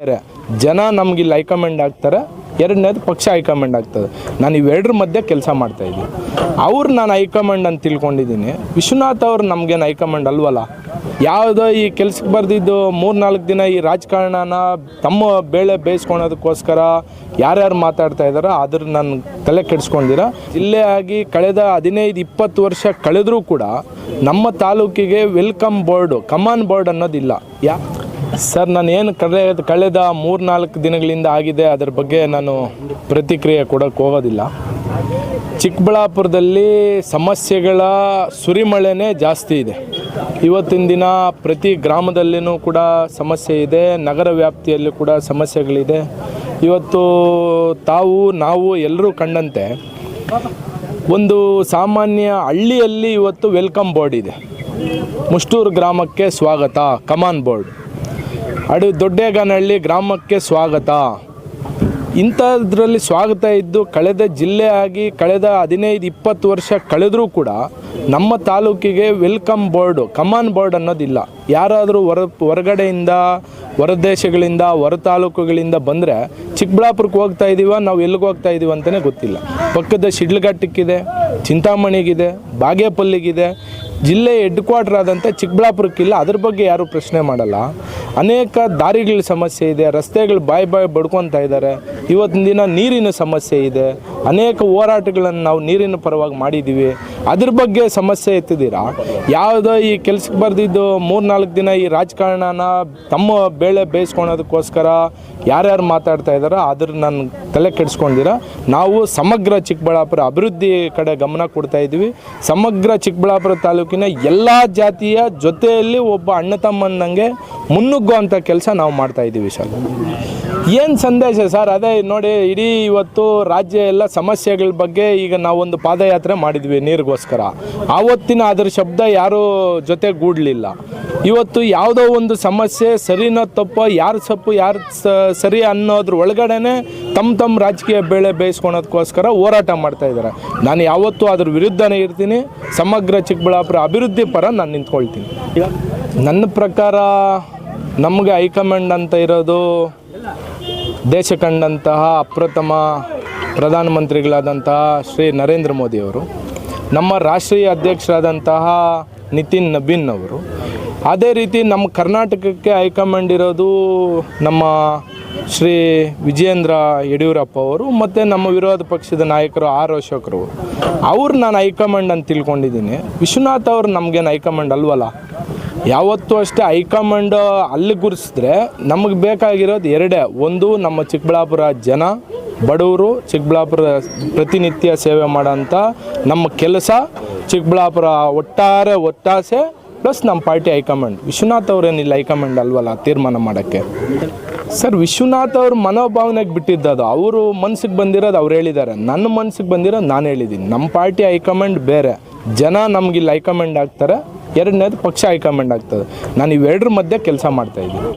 ಬೇರೆ ಜನ ನಮಗೆ ಇಲ್ಲಿ ಹೈಕಮಾಂಡ್ ಆಗ್ತಾರೆ, ಎರಡನೇದು ಪಕ್ಷ ಹೈಕಮಾಂಡ್ ಆಗ್ತದೆ. ನಾನು ಇವೆರಡರ ಮಧ್ಯೆ ಕೆಲಸ ಮಾಡ್ತಾಯಿದ್ದೀನಿ. ಅವ್ರು ನಾನು ಹೈಕಮಾಂಡ್ ಅಂತ ತಿಳ್ಕೊಂಡಿದ್ದೀನಿ. ವಿಶ್ವನಾಥ್ ಅವ್ರು ನಮಗೇನು ಹೈಕಮಾಂಡ್ ಅಲ್ವಲ್ಲ. ಯಾವುದೋ ಈ ಕೆಲ್ಸಕ್ಕೆ ಬರೆದಿದ್ದು 3-4 ದಿನ ಈ ರಾಜಕಾರಣನ ತಮ್ಮ ಬೇಳೆ ಬೇಯಿಸ್ಕೊಳೋದಕ್ಕೋಸ್ಕರ ಯಾರ್ಯಾರು ಮಾತಾಡ್ತಾ ಇದ್ದಾರೋ ಅದ್ರ ನಾನು ತಲೆ ಕೆಡಿಸ್ಕೊಂಡಿರ. ಜಿಲ್ಲೆ ಆಗಿ ಕಳೆದ 15-20 ವರ್ಷ ಕಳೆದರೂ ಕೂಡ ನಮ್ಮ ತಾಲೂಕಿಗೆ ವೆಲ್ಕಮ್ ಬೋರ್ಡು, ಕಮಾನ್ ಬೋರ್ಡ್ ಅನ್ನೋದಿಲ್ಲ. ಸರ್, ನಾನು ಏನು ಕಳೆದ 3-4 ದಿನಗಳಿಂದ ಆಗಿದೆ ಅದರ ಬಗ್ಗೆ ನಾನು ಪ್ರತಿಕ್ರಿಯೆ ಕೊಡೋಕ್ಕೆ ಹೋಗೋದಿಲ್ಲ. ಚಿಕ್ಕಬಳ್ಳಾಪುರದಲ್ಲಿ ಸಮಸ್ಯೆಗಳ ಸುರಿಮಳೆನೇ ಜಾಸ್ತಿ ಇದೆ. ಇವತ್ತಿನ ದಿನ ಪ್ರತಿ ಗ್ರಾಮದಲ್ಲಿಯೂ ಕೂಡ ಸಮಸ್ಯೆ ಇದೆ, ನಗರ ವ್ಯಾಪ್ತಿಯಲ್ಲೂ ಕೂಡ ಸಮಸ್ಯೆಗಳಿದೆ. ಇವತ್ತು ನಾವು ಎಲ್ಲರೂ ಕಂಡಂತೆ ಒಂದು ಸಾಮಾನ್ಯ ಹಳ್ಳಿಯಲ್ಲಿ ಇವತ್ತು ವೆಲ್ಕಮ್ ಬೋರ್ಡ್ ಇದೆ. ಮುಷ್ಟೂರು ಗ್ರಾಮಕ್ಕೆ ಸ್ವಾಗತ, ಕಮಾನ್ ಬೋರ್ಡ್. ದೊಡ್ಡೇಗಾನಹಳ್ಳಿ ಗ್ರಾಮಕ್ಕೆ ಸ್ವಾಗತ. ಇಂಥದ್ರಲ್ಲಿ ಸ್ವಾಗತ ಇದ್ದು ಕಳೆದ ಜಿಲ್ಲೆ ಆಗಿ ಕಳೆದ 15-20 ವರ್ಷ ಕಳೆದರೂ ಕೂಡ ನಮ್ಮ ತಾಲೂಕಿಗೆ ವೆಲ್ಕಮ್ ಬೋರ್ಡು, ಕಮಾನ್ ಬೋರ್ಡ್ ಅನ್ನೋದಿಲ್ಲ. ಯಾರಾದರೂ ಹೊರಗಡೆಯಿಂದ, ಹೊರದೇಶಗಳಿಂದ, ಹೊರ ತಾಲೂಕುಗಳಿಂದ ಬಂದರೆ ಚಿಕ್ಕಬಳ್ಳಾಪುರಕ್ಕೆ ಹೋಗ್ತಾ ಇದ್ದೀವ, ನಾವು ಎಲ್ಲಿಗೆ ಹೋಗ್ತಾ ಇದ್ದೀವಿ ಅಂತಲೇ ಗೊತ್ತಿಲ್ಲ. ಪಕ್ಕದ ಶಿಡ್ಲಘಟ್ಟಕ್ಕಿದೆ, ಚಿಂತಾಮಣಿಗಿದೆ, ಬಾಗೇಪಲ್ಲಿಗಿದೆ. ಜಿಲ್ಲೆ ಹೆಡ್ ಕ್ವಾರ್ಟರ್ ಆದಂಥ ಚಿಕ್ಕಬಳ್ಳಾಪುರಕ್ಕಿಲ್ಲ. ಅದ್ರ ಬಗ್ಗೆ ಯಾರೂ ಪ್ರಶ್ನೆ ಮಾಡಲ್ಲ. ಅನೇಕ ದಾರಿಗಳ ಸಮಸ್ಯೆ ಇದೆ, ರಸ್ತೆಗಳು ಬಾಯಿ ಬಡ್ಕೊತಾ ಇದ್ದಾರೆ. ಇವತ್ತಿನ ದಿನ ನೀರಿನ ಸಮಸ್ಯೆ ಇದೆ. ಅನೇಕ ಹೋರಾಟಗಳನ್ನು ನಾವು ನೀರಿನ ಪರವಾಗಿ ಮಾಡಿದ್ದೀವಿ. ಅದ್ರ ಬಗ್ಗೆ ಸಮಸ್ಯೆ ಎತ್ತಿದ್ದೀರಾ. ಯಾವುದೋ ಈ ಕೆಲ್ಸಕ್ಕೆ ಬರೆದಿದ್ದು 3-4 ದಿನ ಈ ರಾಜಕಾರಣನ ತಮ್ಮ ಬೇಳೆ ಬೇಯಿಸ್ಕೊಳೋದಕ್ಕೋಸ್ಕರ ಯಾರ್ಯಾರು ಮಾತಾಡ್ತಾ ಇದ್ದಾರೋ ಅದ್ರ ನಾನು ತಲೆ ಕೆಡಿಸ್ಕೊಂಡಿರ. ನಾವು ಸಮಗ್ರ ಚಿಕ್ಕಬಳ್ಳಾಪುರ ಅಭಿವೃದ್ಧಿ ಕಡೆ ಗಮನ ಕೊಡ್ತಾ ಇದ್ದೀವಿ. ಸಮಗ್ರ ಚಿಕ್ಕಬಳ್ಳಾಪುರ ತಾಲೂಕಿನ ಎಲ್ಲ ಜಾತಿಯ ಜೊತೆಯಲ್ಲಿ ಒಬ್ಬ ಅಣ್ಣ ತಮ್ಮನ್ನಂಗೆ ಮುನ್ನುಗ್ಗುವಂಥ ಕೆಲಸ ನಾವು ಮಾಡ್ತಾಯಿದ್ದೀವಿ. ಸರ್, ಏನು ಸಂದೇಶ ಸರ್? ಅದೇ ನೋಡಿ, ಇಡೀ ಇವತ್ತು ರಾಜ್ಯ ಎಲ್ಲ ಸಮಸ್ಯೆಗಳ ಬಗ್ಗೆ ಈಗ ನಾವೊಂದು ಪಾದಯಾತ್ರೆ ಮಾಡಿದ್ವಿ ನೀರಿಗೋಸ್ಕರ. ಆವತ್ತಿನ ಅದರ ಶಬ್ದ ಯಾರೂ ಜೊತೆ ಗೂಡಲಿಲ್ಲ. ಇವತ್ತು ಯಾವುದೋ ಒಂದು ಸಮಸ್ಯೆ ಸರಿನೋ ತಪ್ಪೋ, ಯಾರು ತಪ್ಪು ಯಾರು ಸರಿ ಅನ್ನೋದ್ರ ಒಳಗಡೆ ತಮ್ಮ ರಾಜಕೀಯ ಬೇಳೆ ಬೇಯಿಸ್ಕೊಳೋದಕ್ಕೋಸ್ಕರ ಹೋರಾಟ ಮಾಡ್ತಾಯಿದ್ದಾರೆ. ನಾನು ಯಾವತ್ತೂ ಅದ್ರ ವಿರುದ್ಧನೇ ಇರ್ತೀನಿ. ಸಮಗ್ರ ಚಿಕ್ಕಬಳ್ಳಾಪುರ ಅಭಿವೃದ್ಧಿ ಪರ ನಾನು ನಿಂತ್ಕೊಳ್ತೀನಿ. ನನ್ನ ಪ್ರಕಾರ ನಮಗೆ ಹೈಕಮಾಂಡ್ ಅಂತ ಇರೋದು ದೇಶ ಕಂಡಂತಹ ಅಪ್ರಥಮ ಪ್ರಧಾನಮಂತ್ರಿಗಳಾದಂತಹ ಶ್ರೀ ನರೇಂದ್ರ ಮೋದಿಯವರು, ನಮ್ಮ ರಾಷ್ಟ್ರೀಯ ಅಧ್ಯಕ್ಷರಾದಂತಹ ನಿತಿನ್ ನಬೀನ್ ಅವರು. ಅದೇ ರೀತಿ ನಮ್ಮ ಕರ್ನಾಟಕಕ್ಕೆ ಹೈಕಮಾಂಡ್ ಇರೋದು ನಮ್ಮ ಶ್ರೀ ವಿಜಯೇಂದ್ರ ಯಡಿಯೂರಪ್ಪ ಅವರು ಮತ್ತು ನಮ್ಮ ವಿರೋಧ ಪಕ್ಷದ ನಾಯಕರು ಆರ್ ಅಶೋಕರು. ಅವ್ರು ನಾನು ಹೈಕಮಾಂಡ್ ಅಂತ ತಿಳ್ಕೊಂಡಿದ್ದೀನಿ. ವಿಶ್ವನಾಥ್ ಅವರು ನಮಗೇನು ಹೈಕಮಾಂಡ್ ಅಲ್ವಲ್ಲ. ಯಾವತ್ತೂ ಅಷ್ಟೇ ಹೈಕಮಾಂಡ್ ಅಲ್ಲಿ ಗುರುಸಿದ್ರೆ ನಮಗೆ ಬೇಕಾಗಿರೋದು ಎರಡೇ. ಒಂದು, ನಮ್ಮ ಚಿಕ್ಕಬಳ್ಳಾಪುರ ಜನ, ಬಡವರು, ಚಿಕ್ಕಬಳ್ಳಾಪುರ ಪ್ರತಿನಿತ್ಯ ಸೇವೆ ಮಾಡೋಂಥ ನಮ್ಮ ಕೆಲಸ, ಚಿಕ್ಕಬಳ್ಳಾಪುರ ಒಟ್ಟಾಸೆ ಪ್ಲಸ್ ನಮ್ಮ ಪಾರ್ಟಿ ಹೈಕಮಾಂಡ್. ವಿಶ್ವನಾಥ್ ಅವರೇನಿಲ್ಲ ಹೈಕಮಾಂಡ್ ಅಲ್ವಲ್ಲ ತೀರ್ಮಾನ ಮಾಡೋಕ್ಕೆ. ಸರ್, ವಿಶ್ವನಾಥ್ ಅವ್ರ ಮನೋಭಾವನೆಗೆ ಬಿಟ್ಟಿದ್ದದು. ಅವರು ಮನ್ಸಿಗೆ ಬಂದಿರೋದು ಅವ್ರು ಹೇಳಿದ್ದಾರೆ, ನನ್ನ ಮನ್ಸಿಗೆ ಬಂದಿರೋದು ನಾನು ಹೇಳಿದ್ದೀನಿ. ನಮ್ಮ ಪಾರ್ಟಿ ಹೈಕಮಾಂಡ್ ಬೇರೆ, ಜನ ನಮಗಿಲ್ಲಿ ಹೈಕಮಾಂಡ್ ಆಗ್ತಾರೆ, ಎರಡನೇದು ಪಕ್ಷ ಹೈಕಮಾಂಡ್ ಆಗ್ತದೆ. ನಾನು ಇವೆರಡರ ಮಧ್ಯೆ ಕೆಲಸ ಮಾಡ್ತಾಯಿದ್ದೀನಿ.